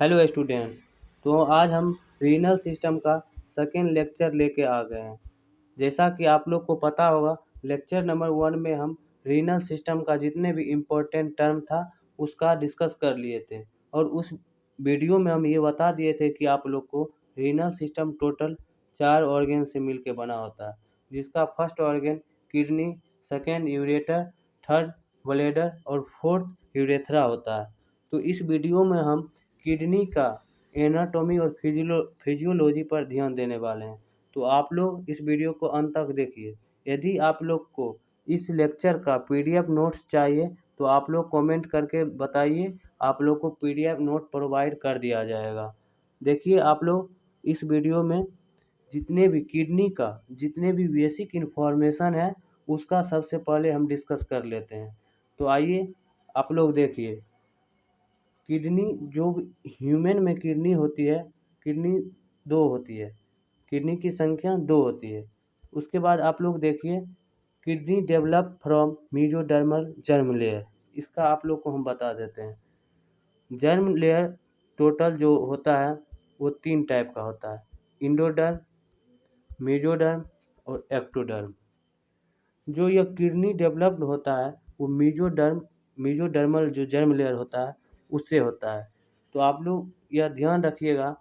Hello students. तो आज हम रीनल सिस्टम का सेकेंड लेक्चर लेके आ गए हैं। जैसा कि आप लोग को पता होगा, लेक्चर नंबर 1 में हम रीनल सिस्टम का जितने भी इम्पोर्टेंट टर्म था उसका डिस्कस कर लिए थे, और उस वीडियो में हम ये बता दिए थे कि आप लोग को रीनल सिस्टम टोटल 4 ऑर्गन से मिलके बना होता है, जिसका first organ kidney, second ureter, third bladder और फोर्थ यूरेथ्रा होता है। तो इस वीडियो में हम किडनी का एनाटॉमी और फिजियोलॉजी पर ध्यान देने वाले हैं। तो आप लोग इस वीडियो को अंत तक देखिए। यदि आप लोग को इस लेक्चर का पीडीएफ नोट्स चाहिए तो आप लोग कमेंट करके बताइए, आप लोग को पीडीएफ नोट प्रोवाइड कर दिया जाएगा। देखिए, आप लोग इस वीडियो में जितने भी किडनी का जितने भी बेसिक इन्फॉर्मेशन है उसका सबसे पहले हम डिस्कस कर लेते हैं। तो आइए आप लोग देखिए। किडनी जो ह्यूमन में किडनी होती है, किडनी 2 होती है, किडनी की संख्या 2 होती है। उसके बाद आप लोग देखिए, kidney develop from mesodermal germ layer, इसका आप लोग को हम बता देते हैं। जर्म लेयर टोटल जो होता है वो 3 टाइप का होता है, इंडोडर्म, मेसोडर्म और एक्टोडर्म। जो यह किडनी डेवलप्ड होता है वो मेसोडर्मल जो जर्म लेयर होता है उससे होता है। तो आप लोग यह ध्यान रखिएगा,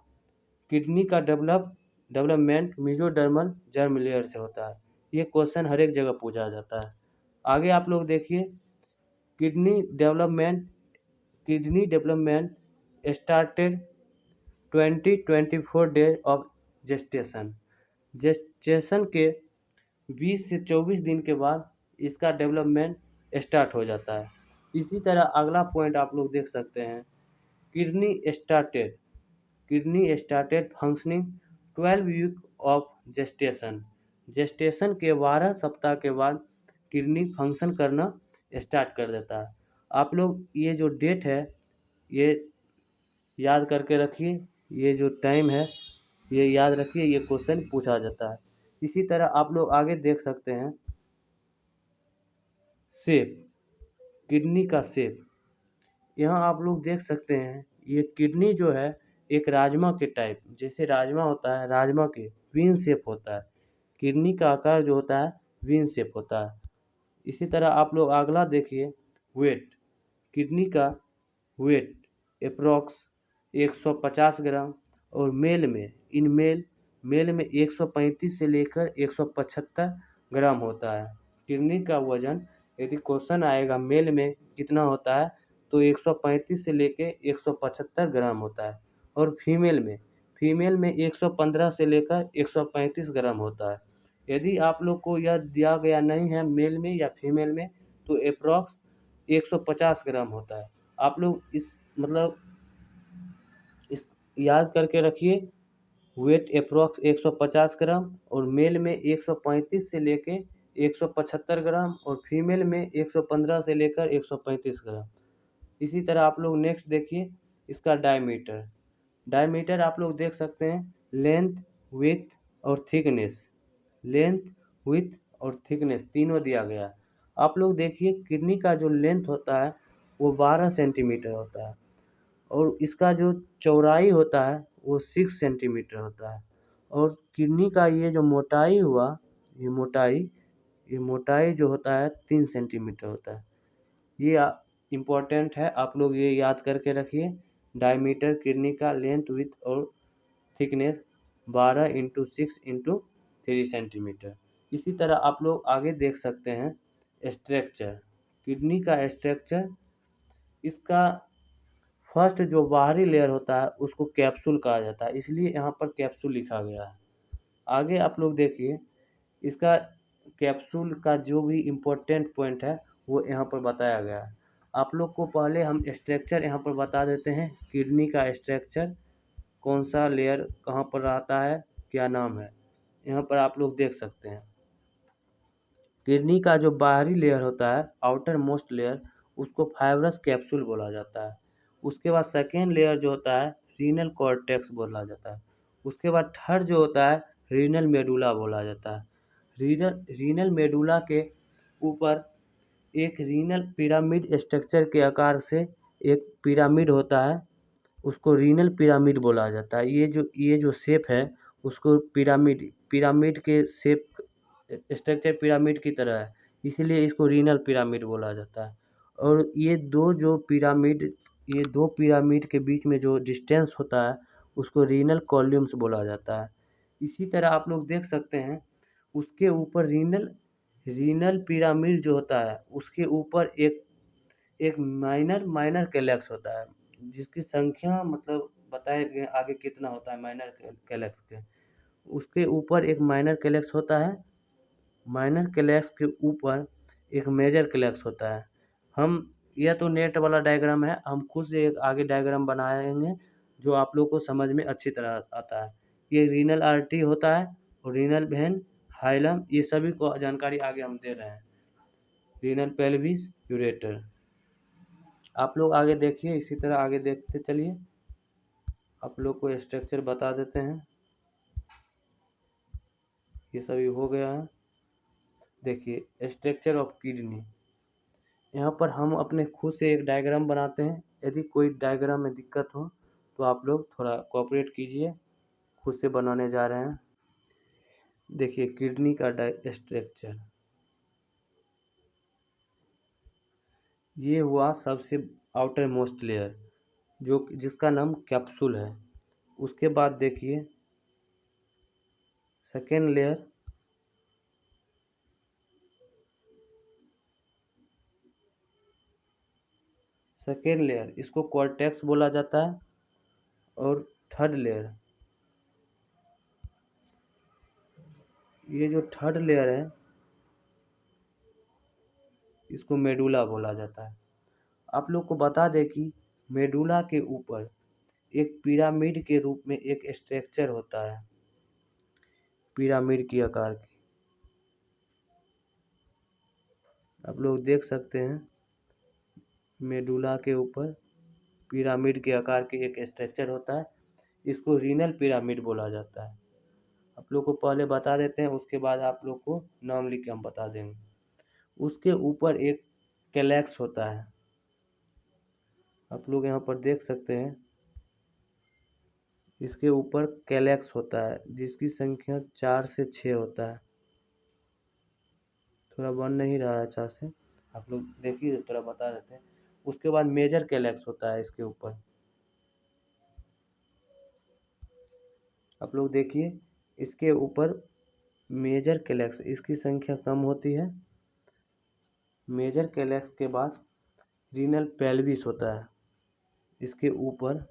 किडनी का डेवलपमेंट मेसोडर्मल जर्म लेयर से होता है। ये क्वेश्चन हर एक जगह पूछा जाता है। आगे आप लोग देखिए, kidney development started 24 days of gestation के 20 से 24 दिन के बाद इसका डेवलपमेंट स्टार्ट हो जाता है। इसी तरह अगला पॉइंट आप लोग देख सकते हैं, kidney started functioning 12 week of gestation के 12 सप्ताह के बाद किडनी फंक्शन करना स्टार्ट कर देता है। आप लोग ये जो डेट है ये याद करके रखिए, ये जो टाइम है ये याद रखिए, ये क्वेश्चन पूछा जाता है। इसी तरह आप लोग आगे देख सकते हैं, शेप, किडनी का शेप। यहाँ आप लोग देख सकते हैं, ये किडनी जो है एक राजमा के टाइप, जैसे राजमा होता है, राजमा के विन शेप होता है। किडनी का आकार जो होता है विन शेप होता है। इसी तरह आप लोग अगला देखिए, वेट, किडनी का वेट अप्रॉक्स 150 ग्राम, और मेल में 135 से लेकर 175 ग्राम होता है। किडनी का वजन यदि क्वेश्चन आएगा मेल में कितना होता है तो 135 से लेकर 175 ग्राम होता है, और फीमेल में 115 से लेकर 135 ग्राम होता है। यदि आप लोग को यह दिया गया नहीं है मेल में या फीमेल में तो अप्रॉक्स 150 ग्राम होता है। आप लोग इस याद करके रखिए, वेट अप्रॉक्स 150 ग्राम, और मेल में 135 से लेके 175 ग्राम, और फीमेल में 115 से लेकर 135 ग्राम। इसी तरह आप लोग नेक्स्ट देखिए, इसका डायमीटर आप लोग देख सकते हैं, लेंथ, विड्थ और थिकनेस तीनों दिया गया है। आप लोग देखिए, किडनी का जो लेंथ होता है वो 12 सेंटीमीटर होता है, और इसका जो चौड़ाई होता है वो 6 सेंटीमीटर होता है, और किडनी का ये जो मोटाई हुआ, ये मोटाई जो होता है 3 सेंटीमीटर होता है। ये इम्पोर्टेंट है, आप लोग ये याद करके रखिए। डायमीटर किडनी का लेंथ, विड्थ और थिकनेस 12 × 6 × 3 सेंटीमीटर। इसी तरह आप लोग आगे देख सकते हैं, स्ट्रक्चर, किडनी का स्ट्रक्चर। इसका फर्स्ट जो बाहरी लेयर होता है उसको कैप्सूल कहा जाता है, इसलिए यहाँ पर कैप्सूल लिखा गया है। आगे आप लोग देखिए, इसका कैप्सूल का जो भी इम्पोर्टेंट पॉइंट है वो यहाँ पर बताया गया है। आप लोग को पहले हम स्ट्रक्चर यहाँ पर बता देते हैं, किडनी का स्ट्रक्चर, कौन सा लेयर कहाँ पर रहता है, क्या नाम है, यहाँ पर आप लोग देख सकते हैं। किडनी का जो बाहरी लेयर होता है, आउटर मोस्ट लेयर, उसको फाइब्रस कैप्सूल बोला जाता है। उसके बाद सेकेंड लेयर जो होता है रीनल कॉर्टेक्स बोला जाता है। उसके बाद थर्ड जो होता है रीनल मेडुला बोला जाता है। रीनल मेडुला के ऊपर एक रीनल पिरामिड स्ट्रक्चर के आकार से एक पिरामिड होता है, उसको रीनल पिरामिड बोला जाता है। ये जो शेप है उसको पिरामिड के शेप स्ट्रक्चर पिरामिड की तरह है, इसीलिए इसको रीनल पिरामिड बोला जाता है। और ये दो पिरामिड के बीच में जो डिस्टेंस होता है उसको रीनल कॉलम्स बोला जाता है। इसी तरह आप लोग देख सकते हैं उसके ऊपर रीनल पिरामिड जो होता है उसके ऊपर एक माइनर कैलेक्स होता है, जिसकी संख्या मतलब बताए गए आगे कितना होता है माइनर कैलेक्स के। उसके ऊपर एक माइनर कैलेक्स होता है, माइनर कैलेक्स के ऊपर एक मेजर कैलेक्स होता है। यह तो नेट वाला डायग्राम है, हम खुद से एक आगे डायग्राम बनाएंगे जो आप लोग को समझ में अच्छी तरह आता है। ये रीनल आर्टरी होता है और रीनल वेन, हाइलम, ये सभी को जानकारी आगे हम दे रहे हैं। Renal pelvis, ureter. आप लोग आगे देखिए, इसी तरह आगे देखते चलिए। आप लोग को स्ट्रक्चर बता देते हैं। ये सभी हो गया है। देखिए स्ट्रक्चर ऑफ किडनी। यहाँ पर हम अपने खुद से एक डायग्राम बनाते हैं। यदि कोई डायग्राम में दिक्कत हो तो आप लोग थोड़ा कोऑपरेट कीजिए, खुद से बनाने जा रहे हैं। देखिए किडनी का स्ट्रक्चर, ये हुआ सबसे आउटर मोस्ट लेयर जिसका नाम कैप्सूल है। उसके बाद देखिए सेकेंड लेयर इसको कॉर्टेक्स बोला जाता है। और थर्ड लेयर, ये जो थर्ड लेयर है इसको मेडुला बोला जाता है। आप लोग को बता दें कि मेडुला के ऊपर एक पिरामिड के रूप में एक स्ट्रक्चर होता है, पिरामिड की आकार की। आप लोग देख सकते हैं मेडुला के ऊपर पिरामिड के आकार के एक स्ट्रक्चर होता है, इसको रीनल पिरामिड बोला जाता है। आप लोग को पहले बता देते हैं, उसके बाद आप लोग को नाम लिख के हम बता देंगे। उसके ऊपर एक कैलेक्स होता है, आप लोग यहाँ पर देख सकते हैं। इसके ऊपर कैलेक्स होता है जिसकी संख्या 4 से 6 होता है। थोड़ा बन नहीं रहा है अच्छा से, आप लोग देखिए, थोड़ा बता देते हैं। उसके बाद मेजर कैलेक्स होता है इसके ऊपर। आप लोग देखिए इसके ऊपर मेजर कैलेक्स, इसकी संख्या कम होती है। मेजर कैलेक्स के बाद रीनल पेल्विस होता है, इसके ऊपर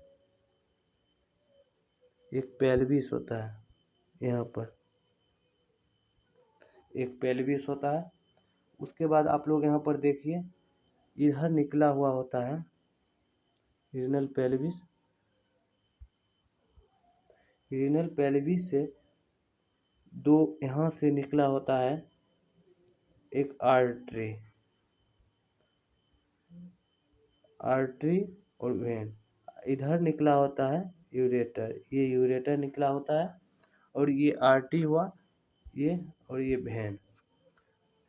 एक पेल्विस होता है। यहाँ पर एक पेल्विस होता है। उसके बाद आप लोग यहाँ पर देखिए इधर निकला हुआ होता है रीनल पेल्विस। रीनल पेल्विस से दो यहाँ से निकला होता है एक आर्टरी और वेन। इधर निकला होता है यूरेटर, ये यूरेटर निकला होता है। और ये आर्टरी हुआ ये, और ये वेन,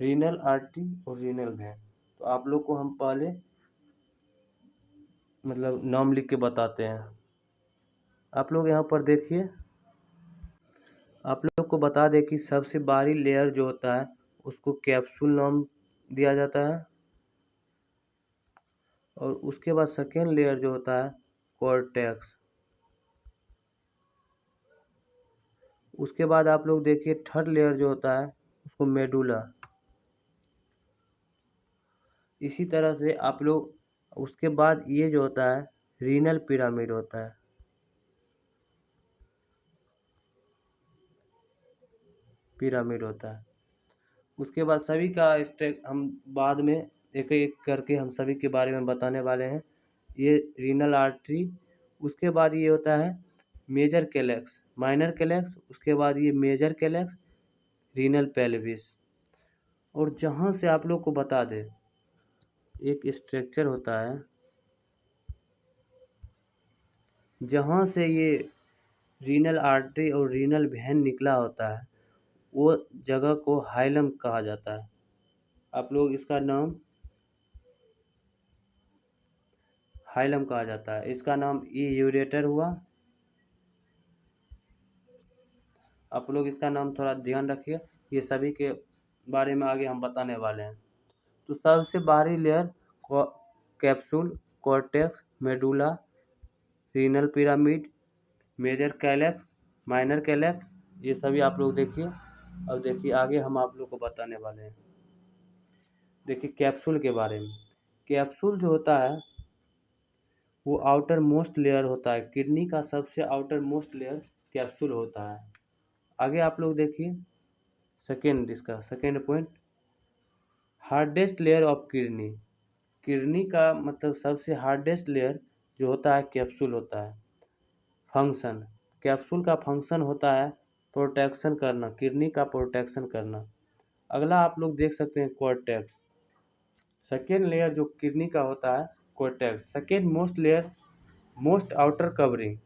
रीनल आर्टरी और रीनल वेन। तो आप लोग को हम पहले मतलब नाम लिख के बताते हैं। आप लोग यहाँ पर देखिए, आप लोग को बता दें कि सबसे बाहरी लेयर जो होता है उसको कैप्सूल नाम दिया जाता है। और उसके बाद सेकेंड लेयर जो होता है कॉर्टेक्स। उसके बाद आप लोग देखिए थर्ड लेयर जो होता है उसको मेडुला। इसी तरह से आप लोग उसके बाद ये जो होता है रीनल पिरामिड होता है। उसके बाद सभी का स्टेप हम बाद में एक एक करके हम सभी के बारे में बताने वाले हैं। ये रीनल आर्टरी, उसके बाद ये होता है मेजर कैलेक्स, माइनर कैलेक्स, उसके बाद ये मेजर कैलेक्स, रीनल पेल्विस। और जहाँ से आप लोग को बता दें एक स्ट्रक्चर होता है जहाँ से ये रीनल आर्टरी और रीनल वेन निकला होता है, वो जगह को हाइलम कहा जाता है। आप लोग इसका नाम फाइलम कहा जाता है। इसका नाम यूरेटर हुआ। आप लोग इसका नाम थोड़ा ध्यान रखिए, ये सभी के बारे में आगे हम बताने वाले हैं। तो सबसे बाहरी layer capsule, cortex, medulla, renal pyramid, major calyx, minor calyx, ये सभी आप लोग देखिए। अब देखिए आगे हम आप लोग को बताने वाले हैं। देखिए कैप्सूल के बारे में। कैप्सूल जो होता है वो आउटर मोस्ट लेयर होता है। किडनी का सबसे आउटर मोस्ट लेयर कैप्सूल होता है। आगे आप लोग देखिए इसका second point, hardest layer of kidney. Kidney का मतलब सबसे हार्डेस्ट लेयर जो होता है कैप्सूल होता है। फंक्शन, कैप्सूल का फंक्शन होता है प्रोटेक्शन करना, किडनी का प्रोटेक्शन करना। अगला आप लोग देख सकते हैं कॉर्टेक्स। सेकेंड लेयर जो किडनी का होता है cortex, second most layer, most outer covering.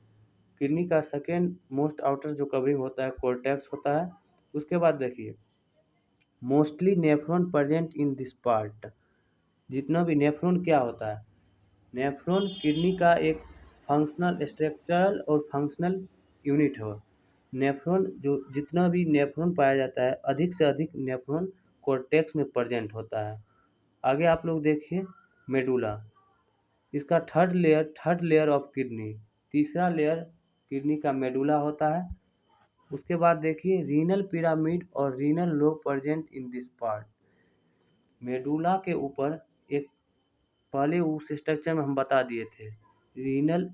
Kidney का सेकेंड मोस्ट आउटर जो कवरिंग होता है कॉर्टेक्स होता है। उसके बाद देखिए mostly nephron present in this part. जितना भी नेफ्रॉन क्या होता है, नेफ्रॉन किडनी का एक फंक्शनल स्ट्रक्चरल और फंक्शनल यूनिट हो। नेफ्रॉन जो जितना भी नेफ्रॉन पाया जाता है, अधिक से अधिक नेफ्रॉन कॉर्टेक्स में प्रेजेंट होता है। आगे आप लोग देखिए मेडुला, इसका थर्ड लेयर ऑफ किडनी, तीसरा लेयर किडनी का मेडुला होता है। उसके बाद देखिए रीनल पिरामिड और renal lobe present in this part. Medulla के ऊपर एक, पहले उस स्ट्रक्चर में हम बता दिए थे, रीनल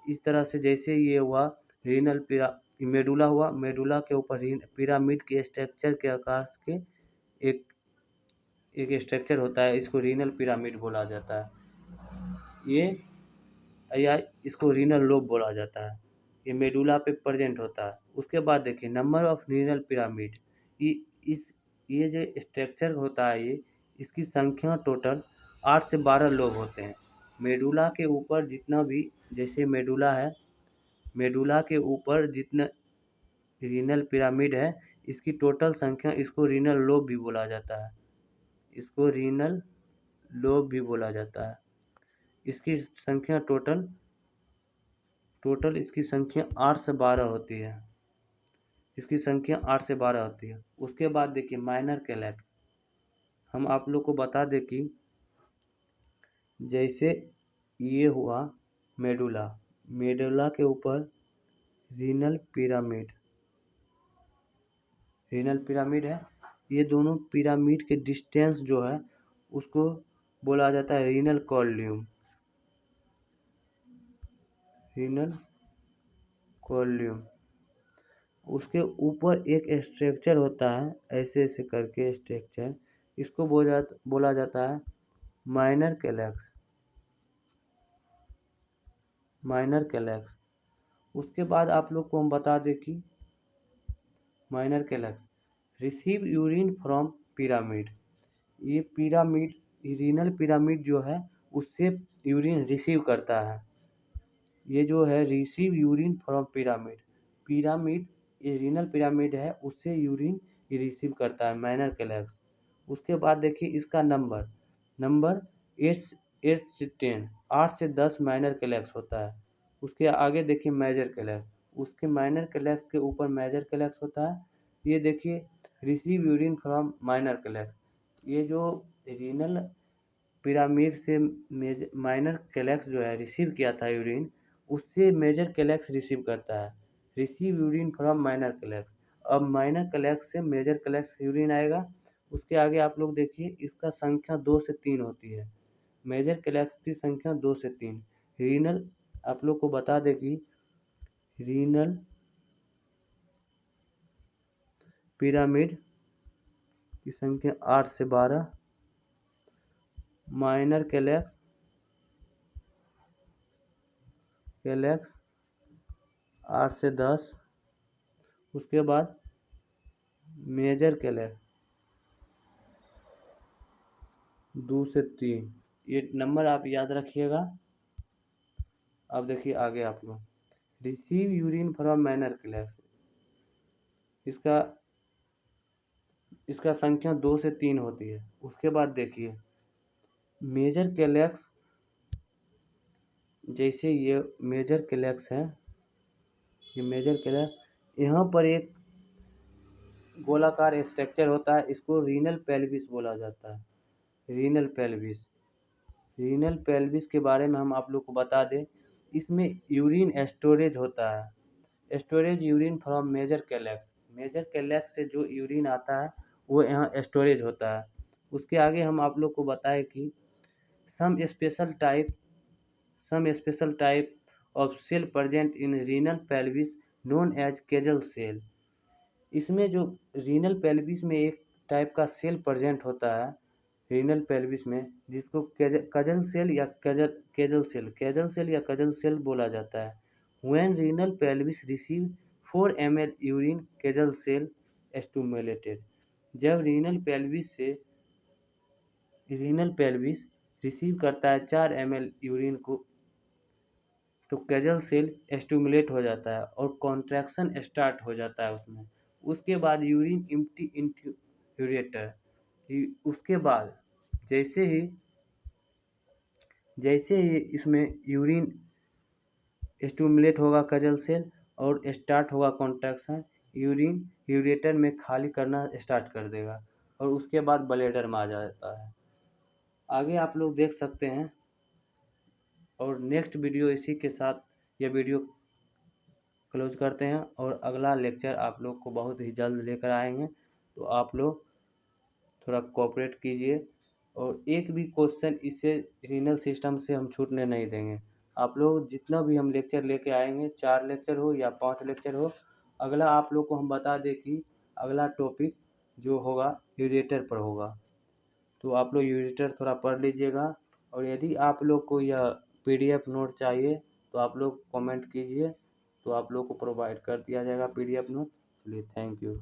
इस तरह से जैसे ये हुआ मेडुला हुआ, मेडुला के ऊपर पिरामिड के स्ट्रक्चर के आकार के एक एक स्ट्रक्चर होता है, इसको रीनल पिरामिड बोला जाता है। ये या इसको रीनल लोब बोला जाता है। ये मेडुला पे प्रेजेंट होता है। उसके बाद देखिए नंबर ऑफ रीनल पिरामिड, ये जो स्ट्रक्चर होता है ये, इसकी संख्या टोटल 8 से 12 लोब होते हैं। मेडुला के ऊपर जितना भी, जैसे मेडुला है, मेडुला के ऊपर जितना रीनल पिरामिड है, इसकी टोटल संख्या, इसको रीनल लोब भी बोला जाता है, इसको रीनल लोब भी बोला जाता है। इसकी संख्या टोटल इसकी संख्या 8 से 12 होती है। इसकी संख्या 8 से 12 होती है। उसके बाद देखिए माइनर कैलेक्स। हम आप लोग को बता दें कि जैसे ये हुआ मेडुला, मेडुला के ऊपर रीनल पिरामिड है। ये दोनों पिरामिड के डिस्टेंस जो है उसको बोला जाता है रीनल कॉल्यूम। उसके ऊपर एक स्ट्रक्चर होता है, ऐसे ऐसे करके स्ट्रक्चर, इसको बोला जाता है माइनर कैलेक्स। उसके बाद आप लोग को हम बता दें कि minor calyx receive urine from pyramid. ये पिरामिड, रीनल पिरामिड जो है उससे यूरिन रिसीव करता है। ये जो है रिसीव यूरिन फ्रॉम पिरामिड, ये रीनल पिरामिड है, उससे यूरिन रिसीव करता है माइनर कैलेक्स। उसके बाद देखिए इसका नंबर 8 से 10, 8 से 10 माइनर कैलेक्स होता है। उसके आगे देखिए मेजर कैलेक्स, उसके माइनर कैलेक्स के ऊपर मेजर कैलेक्स होता है। ये देखिए receive urine from minor calyx, ये जो रीनल पिरामिड से माइनर कैलेक्स जो है रिसीव किया था यूरिन, उससे मेजर कैलेक्स रिसीव करता है। Receive urine from minor calyx. अब माइनर कैलेक्स से मेजर कैलेक्स यूरिन आएगा। उसके आगे आप लोग देखिए इसका संख्या 2 से 3 होती है। मेजर कैलेक्स की संख्या 2 से 3। रीनल, आप लोग को बता दें कि रीनल पिरामिड की संख्या 8 से 12, माइनर कैलेक्स 8 से 10, उसके बाद मेजर कैलेक्स 2 से 3। ये नंबर आप याद रखिएगा। अब देखिए आगे आप लोग receive urine from minor calyx, इसका संख्या 2 से 3 होती है। उसके बाद देखिए मेजर कैलेक्स जैसे ये मेजर कैलेक्स है, ये मेजर कैलेक्स, यहाँ पर एक गोलाकार स्ट्रक्चर होता है, इसको रीनल पेल्विस बोला जाता है। रीनल पेल्विस, रीनल पेल्विस के बारे में हम आप लोग को बता दें, इसमें यूरिन स्टोरेज होता है। Storage urine from major calyx, major calyx से जो यूरिन आता है वो यहाँ स्टोरेज होता है। उसके आगे हम आप लोग को बताएं कि some special type of cell present in renal pelvis known as Cajal cell. इसमें जो रीनल पेल्विस में एक टाइप का सेल प्रेजेंट होता है रीनल पेल्विस में, जिसको कजल सेल या केजल सेल या कजल सेल बोला जाता है। When renal pelvis receive 4 ml urine Cajal cell stimulated, जब रीनल पेल्विस रिसीव करता है 4 ml यूरिन को, तो केजल सेल स्टिमुलेट हो जाता है और कॉन्ट्रैक्शन स्टार्ट हो जाता है उसमें। उसके बाद यूरिन एम्प्टी इनटू यूरेटर। उसके बाद जैसे ही इसमें यूरिन स्टिमुलेट होगा केजल सेल और स्टार्ट होगा कॉन्ट्रैक्शन, यूरिन यूरेटर में खाली करना स्टार्ट कर देगा और उसके बाद ब्लैडर में आ जाता है। आगे आप लोग देख सकते हैं। और नेक्स्ट वीडियो इसी के साथ यह वीडियो क्लोज करते हैं और अगला लेक्चर आप लोग को बहुत ही जल्द लेकर आएंगे, तो आप लोग थोड़ा कोऑपरेट कीजिए और एक भी क्वेश्चन इससे रीनल सिस्टम से हम छूटने नहीं देंगे। आप लोग जितना भी हम लेक्चर लेके आएंगे, 4 लेक्चर हो या 5 लेक्चर हो, अगला आप लोग को हम बता दें कि अगला टॉपिक जो होगा यूरेटर पर होगा, तो आप लोग यूरेटर थोड़ा पढ़ लीजिएगा। और यदि आप लोग को यह PDF नोट चाहिए तो आप लोग कमेंट कीजिए, तो आप लोग को प्रोवाइड कर दिया जाएगा PDF नोट। चलिए, थैंक यू।